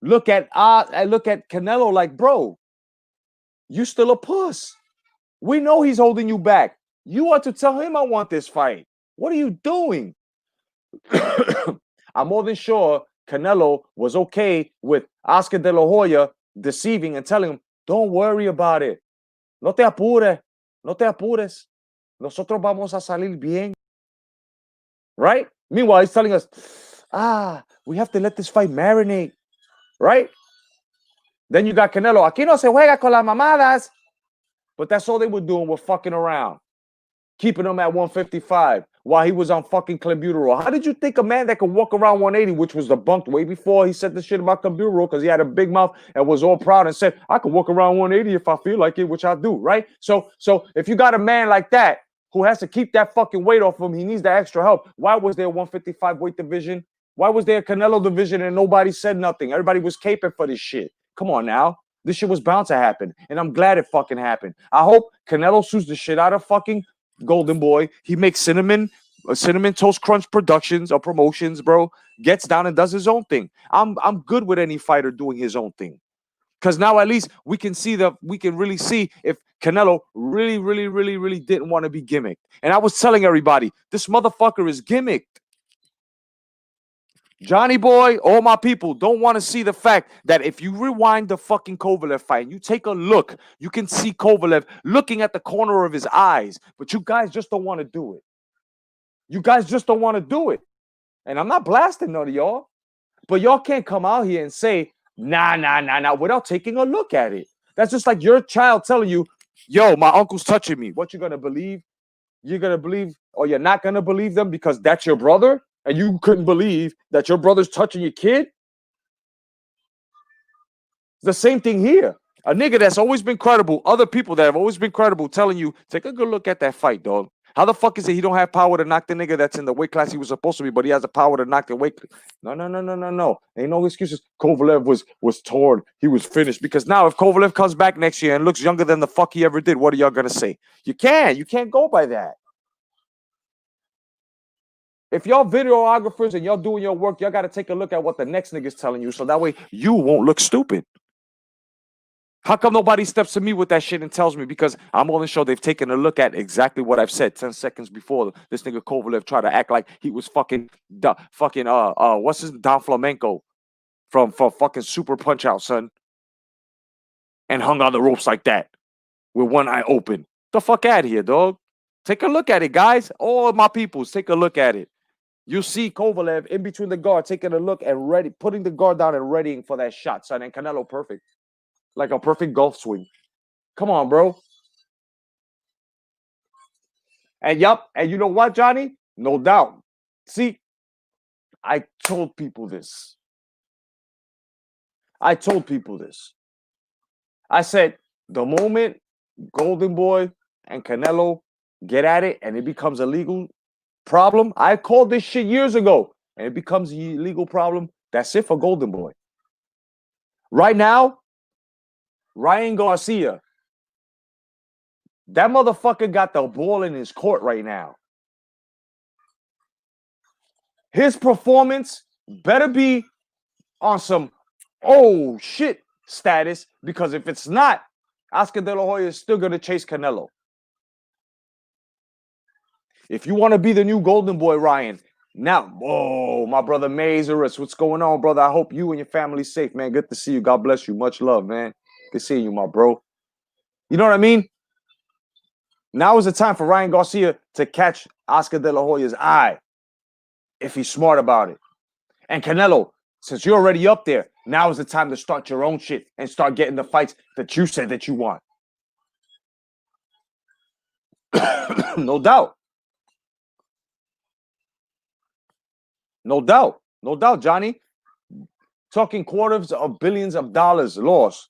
look at Canelo like, bro, you still a puss. We know he's holding you back. You want to tell him I want this fight. What are you doing? I'm more than sure Canelo was okay with Oscar De La Hoya deceiving and telling him, don't worry about it. No te apures. No te apures. Nosotros vamos a salir bien. Right? Meanwhile, he's telling us, we have to let this fight marinate. Right? Then you got Canelo. Aquí no se juega con las mamadas. But that's all they were doing, was fucking around. Keeping him at 155 while he was on fucking clenbuterol. How did you think a man that could walk around 180, which was debunked way before he said the shit about clenbuterol because he had a big mouth and was all proud and said, I could walk around 180 if I feel like it, which I do, right? So if you got a man like that who has to keep that fucking weight off him, he needs that extra help. Why was there a 155 weight division? Why was there a Canelo division and nobody said nothing? Everybody was caping for this shit. Come on now. This shit was bound to happen, and I'm glad it fucking happened. I hope Canelo sues the shit out of fucking Golden Boy. He makes cinnamon toast crunch productions or promotions, bro. Gets down and does his own thing. I'm good with any fighter doing his own thing, because now at least we can really see if Canelo really didn't want to be gimmicked. And I was telling everybody, this motherfucker is gimmicked. Johnny boy, all my people don't want to see the fact that if you rewind the fucking Kovalev fight and you take a look, you can see Kovalev looking at the corner of his eyes, but you guys just don't want to do it. You guys just don't want to do it. And I'm not blasting none of y'all, but y'all can't come out here and say, nah, without taking a look at it. That's just like your child telling you, yo, my uncle's touching me. What you going to believe? You're going to believe, or you're not going to believe them because that's your brother? And you couldn't believe that your brother's touching your kid? It's the same thing here. A nigga that's always been credible, other people that have always been credible telling you, take a good look at that fight, dog. How the fuck is it he don't have power to knock the nigga that's in the weight class he was supposed to be, but he has the power to knock the weight? No. Ain't no excuses. Kovalev was torn. He was finished. Because now if Kovalev comes back next year and looks younger than the fuck he ever did, what are y'all going to say? You can't go by that. If y'all videographers and y'all doing your work, y'all got to take a look at what the next nigga's telling you so that way you won't look stupid. How come nobody steps to me with that shit and tells me? Because I'm on the show, they've taken a look at exactly what I've said 10 seconds before this nigga Kovalev tried to act like he was what's his Don Flamenco from fucking Super Punch Out, son. And hung on the ropes like that with one eye open. The fuck out of here, dog. Take a look at it, guys. All of my peoples, take a look at it. You see Kovalev in between the guard, taking a look and putting the guard down and readying for that shot, son. And Canelo perfect. Like a perfect golf swing. Come on, bro. And you know what, Johnny? No doubt. See, I told people this. I said, the moment Golden Boy and Canelo get at it and it becomes a legal problem, I called this shit years ago, and it becomes a legal problem, that's it for Golden Boy. Right now, Ryan Garcia, that motherfucker got the ball in his court right now. His performance better be on some oh shit status, because if it's not, Oscar De La Hoya is still going to chase Canelo. If you want to be the new Golden Boy, Ryan, now, oh, my brother Mazarus, what's going on, brother? I hope you and your family's safe, man. Good to see you. God bless you. Much love, man. Good seeing you, my bro. You know what I mean? Now is the time for Ryan Garcia to catch Oscar De La Hoya's eye, if he's smart about it. And Canelo, since you're already up there, now is the time to start your own shit and start getting the fights that you said that you want. No doubt. No doubt, Johnny. Talking quarters of billions of dollars lost.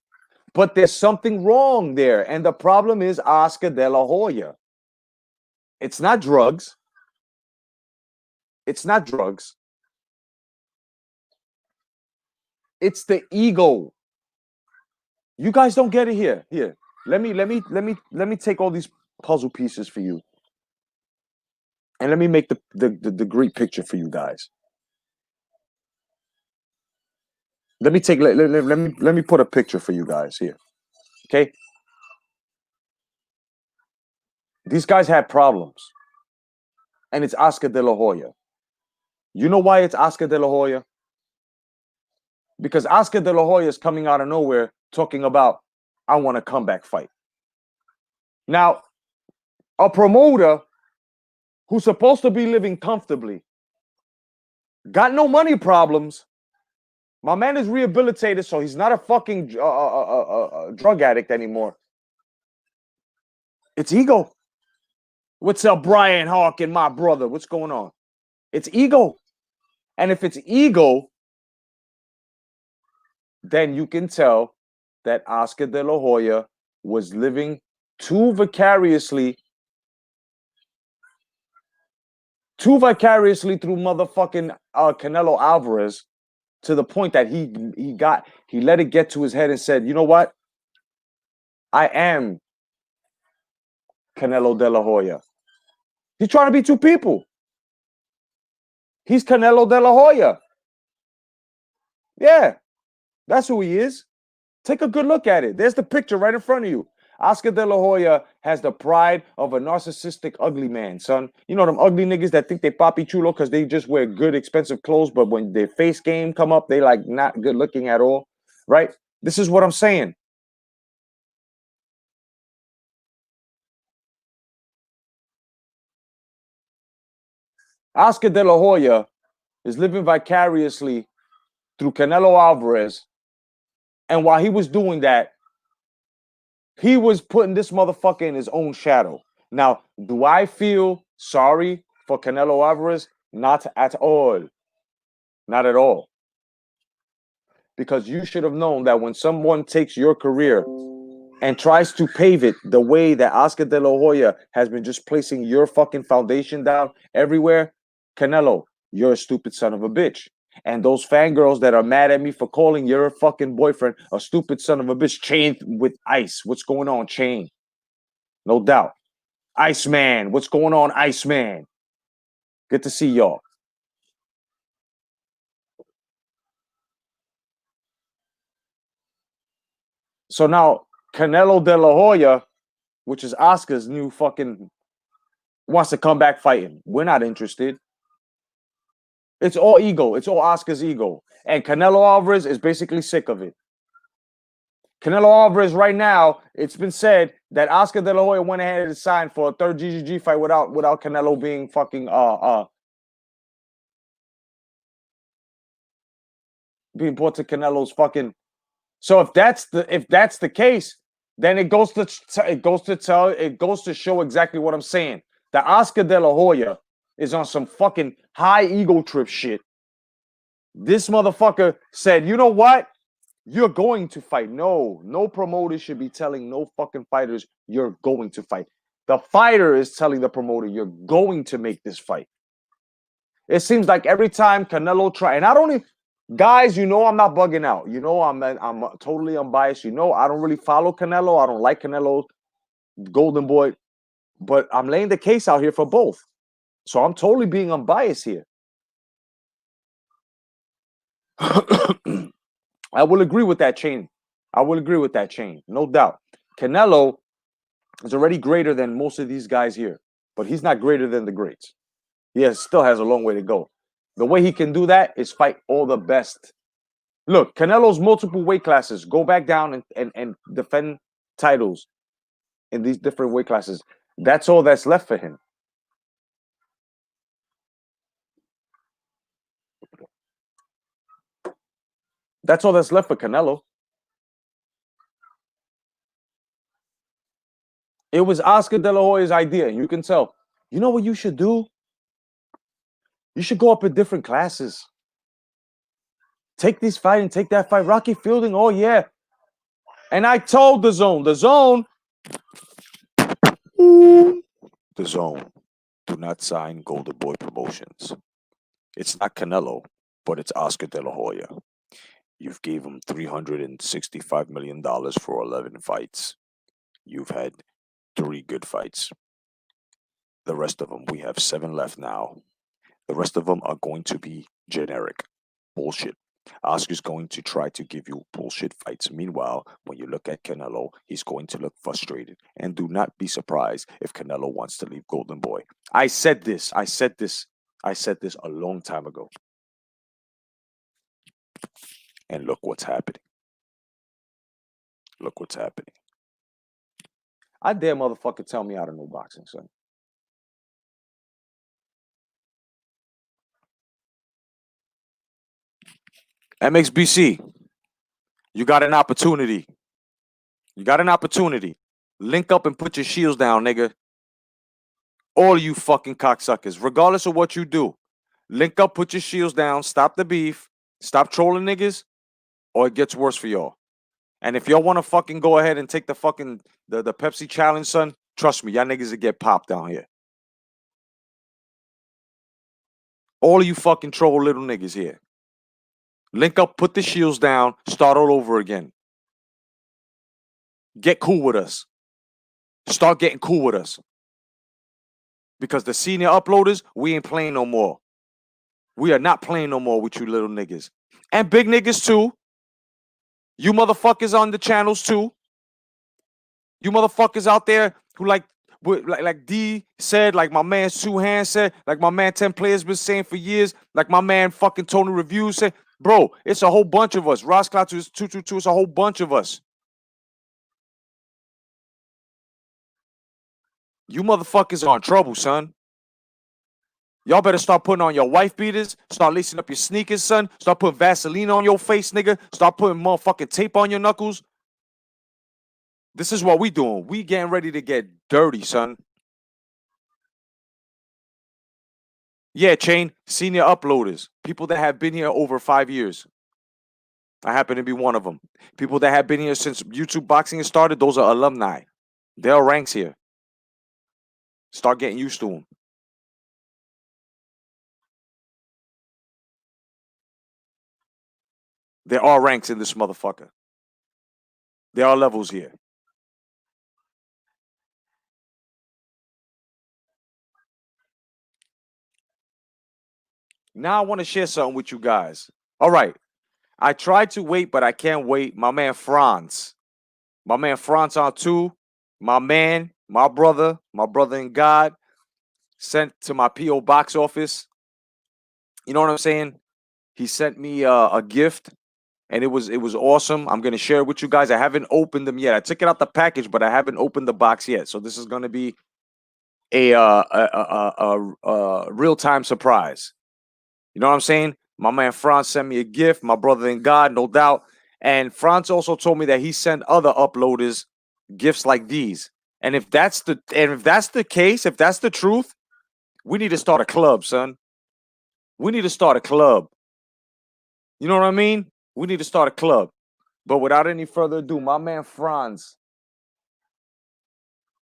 But there's something wrong there. And the problem is Oscar De La Hoya. It's not drugs. It's the ego. You guys don't get it here. Here. Let me take all these puzzle pieces for you. And let me make the great picture for you guys. Let me put a picture for you guys here. Okay? These guys had problems. And it's Oscar De La Hoya. You know why it's Oscar De La Hoya? Because Oscar De La Hoya is coming out of nowhere talking about, I want a comeback fight. Now, a promoter who's supposed to be living comfortably, got no money problems. My man is rehabilitated, so he's not a fucking drug addict anymore. It's ego. What's up, Brian Hawkin, my brother? What's going on? It's ego. And if it's ego, then you can tell that Oscar De La Hoya was living too vicariously through motherfucking Canelo Alvarez, to the point that he let it get to his head and said, you know what? I am Canelo De La Hoya. He's trying to be two people. He's Canelo De La Hoya. Yeah, that's who he is. Take a good look at it. There's the picture right in front of you. Oscar De La Hoya has the pride of a narcissistic ugly man, son. You know them ugly niggas that think they papi chulo because they just wear good, expensive clothes, but when their face game come up, they like not good looking at all, right? This is what I'm saying. Oscar De La Hoya is living vicariously through Canelo Alvarez, and while he was doing that, he was putting this motherfucker in his own shadow. Now, do I feel sorry for Canelo Alvarez? Not at all. Not at all. Because you should have known that when someone takes your career and tries to pave it the way that Oscar De La Hoya has been just placing your fucking foundation down everywhere, Canelo, you're a stupid son of a bitch. And those fangirls that are mad at me for calling your fucking boyfriend a stupid son of a bitch, chained with ice. What's going on, Chain? No doubt. Iceman, what's going on, Iceman? Good to see y'all. So now Canelo De La Hoya, which is Oscar's new fucking, wants to come back fighting. We're not interested. It's all ego. It's all Oscar's ego. And Canelo Alvarez is basically sick of it. Canelo Alvarez right now, it's been said that Oscar De La Hoya went ahead and signed for a third GGG fight without Canelo being fucking being brought to Canelo's fucking. So if that's the case, then it goes to show exactly what I'm saying. That Oscar De La Hoya is on some fucking high ego trip shit. This motherfucker said, you know what? You're going to fight. No promoter should be telling no fucking fighters you're going to fight. The fighter is telling the promoter you're going to make this fight. It seems like every time Canelo try, and I don't even, guys, you know I'm not bugging out. You know I'm totally unbiased. You know I don't really follow Canelo. I don't like Canelo, Golden Boy, but I'm laying the case out here for both. So I'm totally being unbiased here. I will agree with that, Chain. I will agree with that, Chain. No doubt. Canelo is already greater than most of these guys here, but he's not greater than the greats. He still has a long way to go. The way he can do that is fight all the best. Look, Canelo's multiple weight classes. Go back down and defend titles in these different weight classes. That's all that's left for him. That's all that's left for Canelo. It was Oscar De La Hoya's idea. You can tell. You know what you should do? You should go up in different classes. Take this fight and take that fight. Rocky Fielding, oh yeah. And I told the Zone, do not sign Golden Boy Promotions. It's not Canelo, but it's Oscar De La Hoya. You've gave him $365 million for 11 fights. You've had 3 good fights. The rest of them, we have 7 left now. The rest of them are going to be generic. Bullshit. Oscar's going to try to give you bullshit fights. Meanwhile, when you look at Canelo, he's going to look frustrated. And do not be surprised if Canelo wants to leave Golden Boy. I said this a long time ago. And look what's happening. Look what's happening. I dare motherfucker tell me I don't know boxing, son. MXBC, you got an opportunity. You got an opportunity. Link up and put your shields down, nigga. All you fucking cocksuckers, regardless of what you do. Link up, put your shields down, stop the beef, stop trolling niggas, or it gets worse for y'all. And if y'all want to fucking go ahead and take the fucking the Pepsi challenge, son, trust me, y'all niggas will get popped down here. All of you fucking troll little niggas here. Link up, put the shields down, start all over again. Get cool with us. Start getting cool with us. Because the senior uploaders, we ain't playing no more. We are not playing no more with you little niggas. And big niggas too. You motherfuckers on the channels too. You motherfuckers out there who like D said, like my man Sue Hand said, like my man 10 Players been saying for years, like my man fucking Tony Review said, bro, it's a whole bunch of us. Ross Clout is 222, it's a whole bunch of us. You motherfuckers are in trouble, son. Y'all better start putting on your wife beaters. Start lacing up your sneakers, son. Start putting Vaseline on your face, nigga. Start putting motherfucking tape on your knuckles. This is what we doing. We getting ready to get dirty, son. Yeah, Chain, senior uploaders. People that have been here over 5 years. I happen to be one of them. People that have been here since YouTube boxing has started, those are alumni. There are ranks here. Start getting used to them. There are ranks in this motherfucker. There are levels here. Now I want to share something with you guys. All right. I tried to wait, but I can't wait. My man Franz. My man Franz on two. My man, my brother in God, sent to my P.O. box office. You know what I'm saying? He sent me a gift, and it was awesome. I'm gonna share it with you guys. I haven't opened them yet. I took it out the package, but I haven't opened the box yet. So this is gonna be a real-time surprise. You know what I'm saying? My man Franz sent me a gift. My brother in God, no doubt. And Franz also told me that he sent other uploaders gifts like these. And if that's the case, if that's the truth, we need to start a club, son. We need to start a club. You know what I mean? We need to start a club. But without any further ado, my man Franz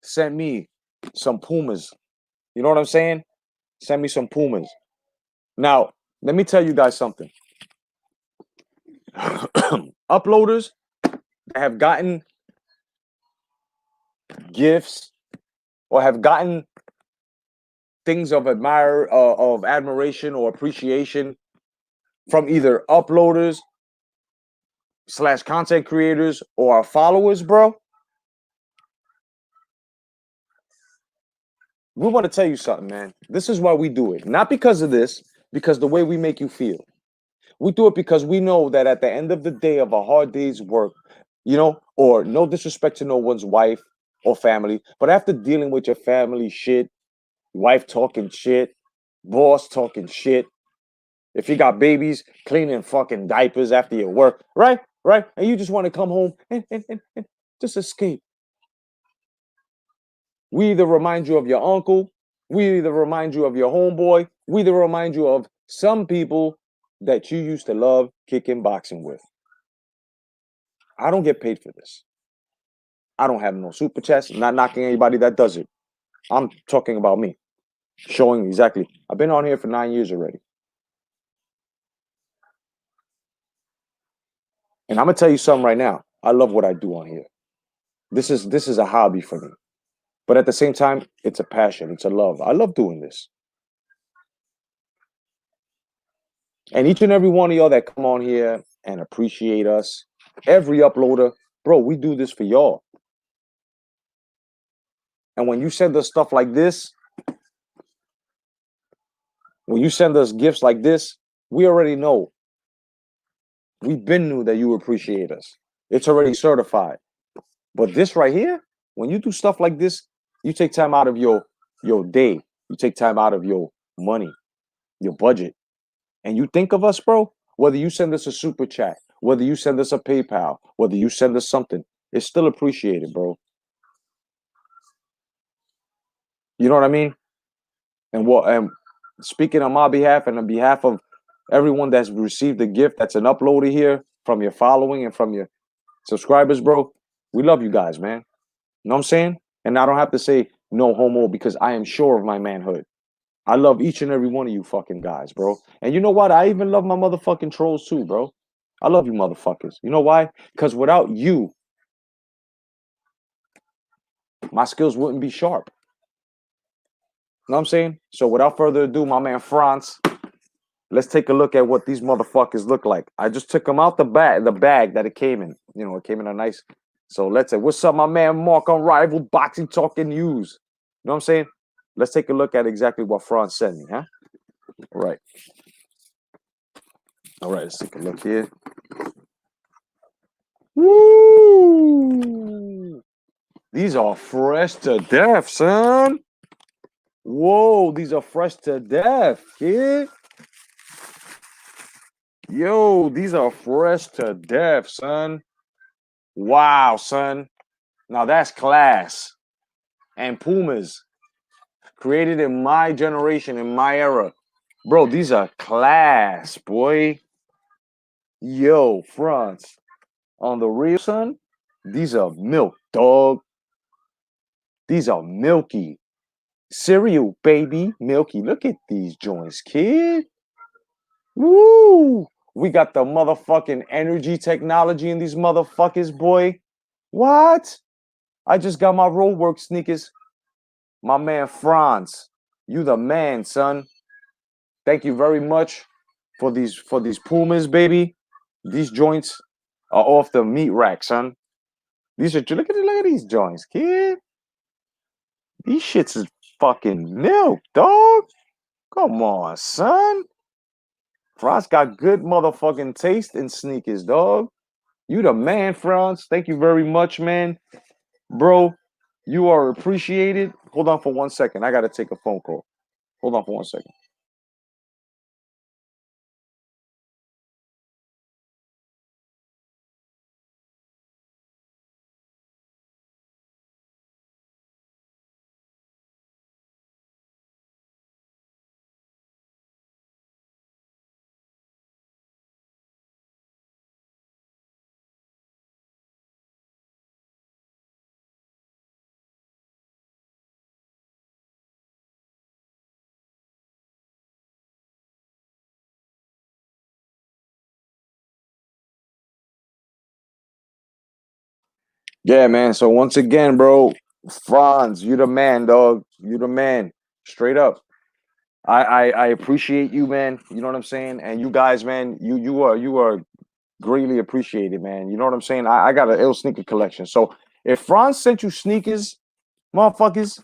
sent me some Pumas. You know what I'm saying? Send me some Pumas. Now, let me tell you guys something. Uploaders that have gotten gifts or have gotten things of admiration or appreciation from either uploaders / content creators or our followers, bro. We want to tell you something, man. This is why we do it. Not because of this, because the way we make you feel. We do it because we know that at the end of the day of a hard day's work, you know, or no disrespect to no one's wife or family, but after dealing with your family shit, wife talking shit, boss talking shit, if you got babies, cleaning fucking diapers after your work, right? And you just want to come home and just escape. We either remind you of your uncle, we either remind you of your homeboy, we either remind you of some people that you used to love kicking boxing with. I don't get paid for this. I don't have no super chats. I'm not knocking anybody that does it. I'm talking about me. Showing exactly. I've been on here for 9 years already. And I'm gonna tell you something right now. I love what I do on here. This is a hobby for me. But at the same time, it's a passion. It's a love. I love doing this. And each and every one of y'all that come on here and appreciate us, every uploader, bro, we do this for y'all. And when you send us stuff like this, when you send us gifts like this, we already know. We've been knew that you appreciate us. It's already certified. But this right here, when you do stuff like this, you take time out of your day. You take time out of your money, your budget. And you think of us, bro, whether you send us a super chat, whether you send us a PayPal, whether you send us something, it's still appreciated, bro. You know what I mean? And speaking on my behalf and on behalf of everyone that's received a gift that's an uploader here from your following and from your subscribers, bro, we love you guys, man. You know what I'm saying? And I don't have to say no homo because I am sure of my manhood. I love each and every one of you fucking guys, bro. And you know what? I even love my motherfucking trolls too, bro. I love you motherfuckers. You know why? Because without you, my skills wouldn't be sharp. You know what I'm saying? So without further ado, my man Franz, let's take a look at what these motherfuckers look like. I just took them out the bag that it came in. You know, it came in a nice So let's say, what's up, my man Mark on Rival Boxing Talking News? You know what I'm saying? Let's take a look at exactly what France sent me, huh? All right. All right, let's take a look here. Woo! These are fresh to death, son. Whoa, these are fresh to death, kid. Yo, these are fresh to death, son. Wow, son. Now that's class. And Pumas, created in my generation, in my era. Bro, these are class, boy. Yo, France. On the real, son, these are milk, dog. These are milky. Cereal, baby. Milky. Look at these joints, kid. Woo! We got the motherfucking energy technology in these motherfuckers, boy. What? I just got my roadwork sneakers. My man Franz, you the man, son. Thank you very much for these Pumas, baby. These joints are off the meat rack, son. These are look at these joints, kid. These shits is fucking milk, dog. Come on, son. Franz got good motherfucking taste in sneakers, dog. You the man, Franz. Thank you very much, man. Bro, you are appreciated. Hold on for 1 second. I gotta take a phone call. Hold on for 1 second. Yeah, man. So once again, bro, Franz, you the man, dog. You the man. Straight up. I appreciate you, man. You know what I'm saying? And you guys, man, you are greatly appreciated, man. You know what I'm saying? I got an ill sneaker collection. So if Franz sent you sneakers, motherfuckers,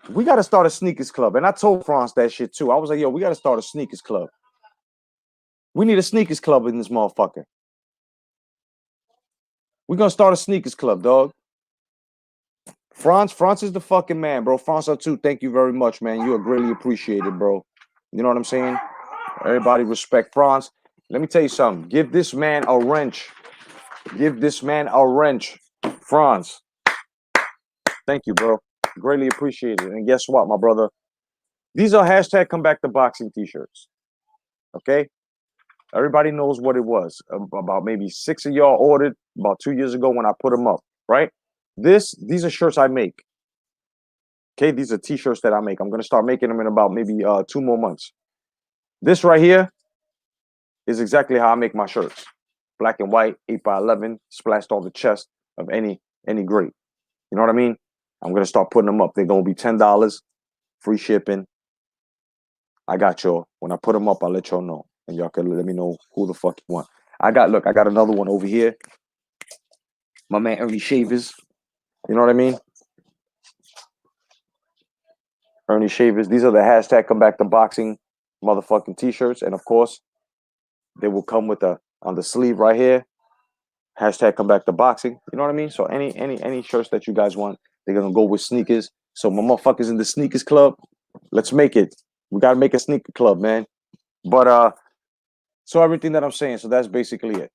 we gotta start a sneakers club. And I told Franz that shit too. I was like, yo, we gotta start a sneakers club. We need a sneakers club in this motherfucker. We're gonna start a sneakers club, dog. France is the fucking man, bro. France too. Thank you very much, man. You are greatly appreciated, bro. You know what I'm saying? Everybody respect France. Let me tell you something. Give this man a wrench. Give this man a wrench. France. Thank you, bro. Greatly appreciated. And guess what, my brother? These are hashtag come back to boxing t-shirts. Okay? Everybody knows what it was. About maybe 6 of y'all ordered about 2 years ago when I put them up, right? These are shirts I make. Okay, these are t-shirts that I make. I'm gonna start making them in about maybe 2 more months. This right here is exactly how I make my shirts. Black and white, 8x11, splashed on the chest of any grade. You know what I mean? I'm gonna start putting them up. They're gonna be $10, free shipping. I got y'all. When I put them up, I'll let y'all know, and y'all can let me know who the fuck you want. I got another one over here. My man Ernie Shavers. You know what I mean? Ernie Shavers. These are the hashtag come back to boxing motherfucking t-shirts, and of course, they will come with on the sleeve right here. Hashtag come back to boxing. You know what I mean? So any shirts that you guys want, they're gonna go with sneakers. So my motherfuckers in the sneakers club, let's make it. We gotta make a sneaker club, man. But so everything that I'm saying, so that's basically it.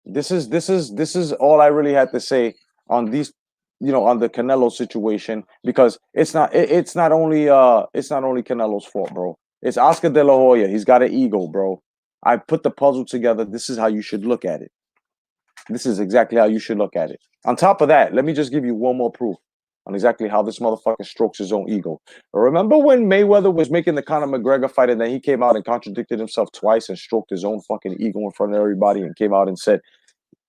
This is all I really had to say on these, on the Canelo situation, because it's not only Canelo's fault, bro. It's Oscar De La Hoya. He's got an ego, bro. I put the puzzle together. This is how you should look at it. This is exactly how you should look at it. On top of that, let me just give you one more proof on exactly how this motherfucker strokes his own ego. Remember when Mayweather was making the Conor McGregor fight, and then he came out and contradicted himself twice and stroked his own fucking ego in front of everybody and came out and said,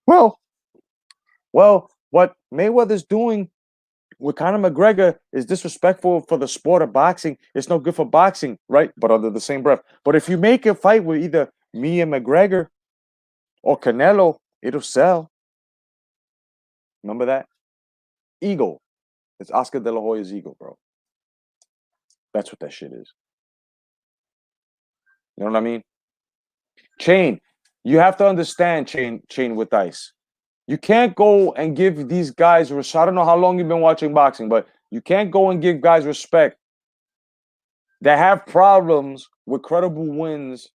well, what Mayweather's doing with Conor McGregor is disrespectful for the sport of boxing. It's no good for boxing, right? But under the same breath. But if you make a fight with either me and McGregor or Canelo, it'll sell. Remember that? Ego. It's Oscar De La Hoya's ego, bro. That's what that shit is. You know what I mean? Chain. You have to understand, Chain with Ice. You can't go and give these guys I don't know how long you've been watching boxing, but you can't go and give guys respect that have problems with credible wins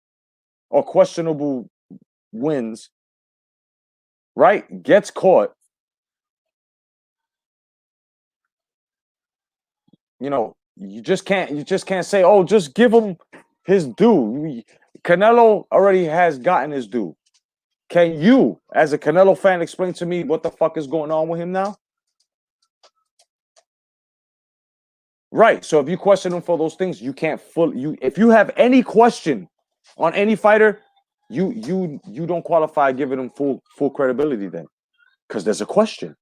or questionable wins, right? Gets caught. You know, you just can't say, oh, just give him his due. Canelo already has gotten his due. Can you, as a Canelo fan, explain to me what the fuck is going on with him now? Right. So if you question him for those things, you can't if you have any question on any fighter, you don't qualify giving him full credibility then. Because there's a question.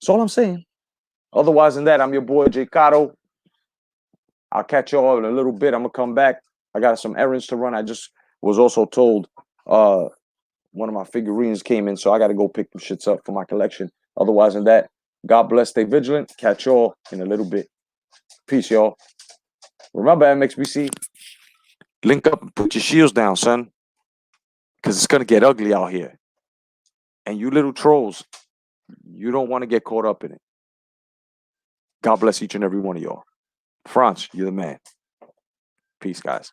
That's all I'm saying. Otherwise than that, I'm your boy Jay Cotto. I'll catch y'all in a little bit. I'm gonna come back. I got some errands to run. I just was also told one of my figurines came in, so I gotta go pick them shits up for my collection. Otherwise than that, God bless, stay vigilant. Catch y'all in a little bit. Peace, y'all. Remember, MXBC, link up and put your shields down, son. Because it's gonna get ugly out here. And you little trolls, you don't want to get caught up in it. God bless each and every one of y'all. Franz, you're the man. Peace, guys.